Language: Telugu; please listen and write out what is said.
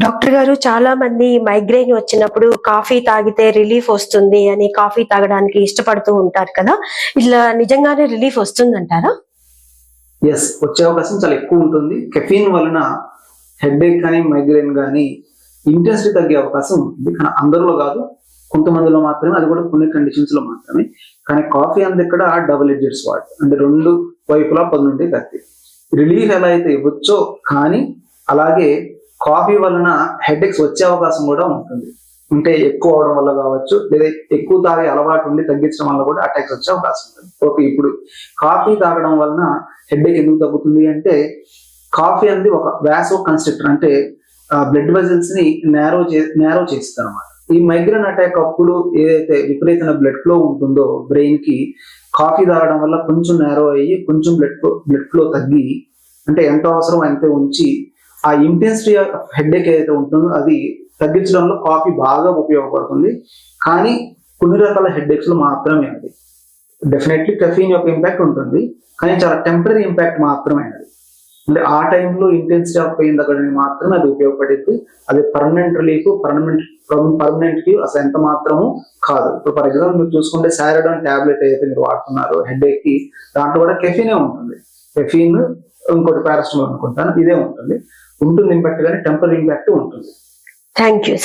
డాక్టర్ గారు, చాలా మంది మైగ్రేన్ వచ్చినప్పుడు కాఫీ తాగితే రిలీఫ్ వస్తుంది అని కాఫీ తాగడానికి ఇష్టపడుతూ ఉంటారు కదా. ఇలా నిజంగానే రిలీఫ్ వస్తుందంటారా? ఎస్, వచ్చే అవకాశం చాలా ఎక్కువ ఉంటుంది. కెఫీన్ వలన హెడేక్ కానీ మైగ్రేన్ కానీ ఇంటెన్సిటీ తగ్గే అవకాశం ఉంటుంది. కానీ అందరిలో కాదు, కొంతమందిలో మాత్రమే, అది కూడా కొన్ని కండిషన్స్ లో మాత్రమే. కానీ కాఫీ అంది ఇక్కడ డబుల్ ఎడ్జెడ్ స్వార్డ్, అంటే రెండు వైపులా పదునుండి కత్తి. రిలీఫ్ ఎలా అయితే ఇవ్వచ్చో, కానీ అలాగే కాఫీ వలన హెడేక్స్ వచ్చే అవకాశం కూడా ఉంటుంది. అంటే ఎక్కువ అవడం వల్ల కావచ్చు, లేదా ఎక్కువ తాగే అలవాటు ఉండి తగ్గించడం వల్ల కూడా అటాక్స్ వచ్చే అవకాశం ఉంటుంది. ఓకే, ఇప్పుడు కాఫీ తాగడం వలన హెడేక్ ఎందుకు తగ్గుతుంది అంటే, కాఫీ అనేది ఒక వాసో కన్స్ట్రిక్టర్, అంటే బ్లడ్ వెజల్స్ ని నేరో చేస్తుంది అనమాట. ఈ మైగ్రేన్ అటాక్ అప్పుడు ఏదైతే విపరీతమైన బ్లడ్ ఫ్లో ఉంటుందో బ్రెయిన్ కి, కాఫీ తాగడం వల్ల కొంచెం నేరో అయ్యి కొంచెం బ్లడ్ ఫ్లో తగ్గి, అంటే ఎంత అవసరం అంతే ఉంచి ఆ ఇంటెన్సిటీ ఆఫ్ హెడేక్ ఏదైతే ఉంటుందో అది తగ్గించడంలో కాఫీ బాగా ఉపయోగపడుతుంది. కానీ కొన్ని రకాల హెడేక్స్ లో మాత్రమే అది. డెఫినెట్లీ కెఫీన్ యొక్క ఇంపాక్ట్ ఉంటుంది, కానీ చాలా టెంపరీ ఇంపాక్ట్ మాత్రమే అది. అంటే ఆ టైంలో ఇంటెన్సిటీ ఆఫ్ పెయిన్ తగ్గడానికి మాత్రమే అది ఉపయోగపడేది. అది పర్మనెంట్ రిలీఫ్, పర్మనెంట్ కి అసలు ఎంత మాత్రము కాదు. ఇప్పుడు ఫర్ ఎగ్జాంపుల్ మీరు చూసుకుంటే సారడోన్ టాబ్లెట్ ఏదైతే మీరు వాడుతున్నారో హెడేక్ కి, దాంట్లో కూడా కెఫీనే ఉంటుంది. కెఫీన్, ఇంకోటి పారాసిటమాల్ అనుకుంటాను, ఇదే ఉంటుంది ఇంపాక్ట్, కానీ టెంపరీ ఇంపాక్ట్ ఉంటుంది. Thank you sir.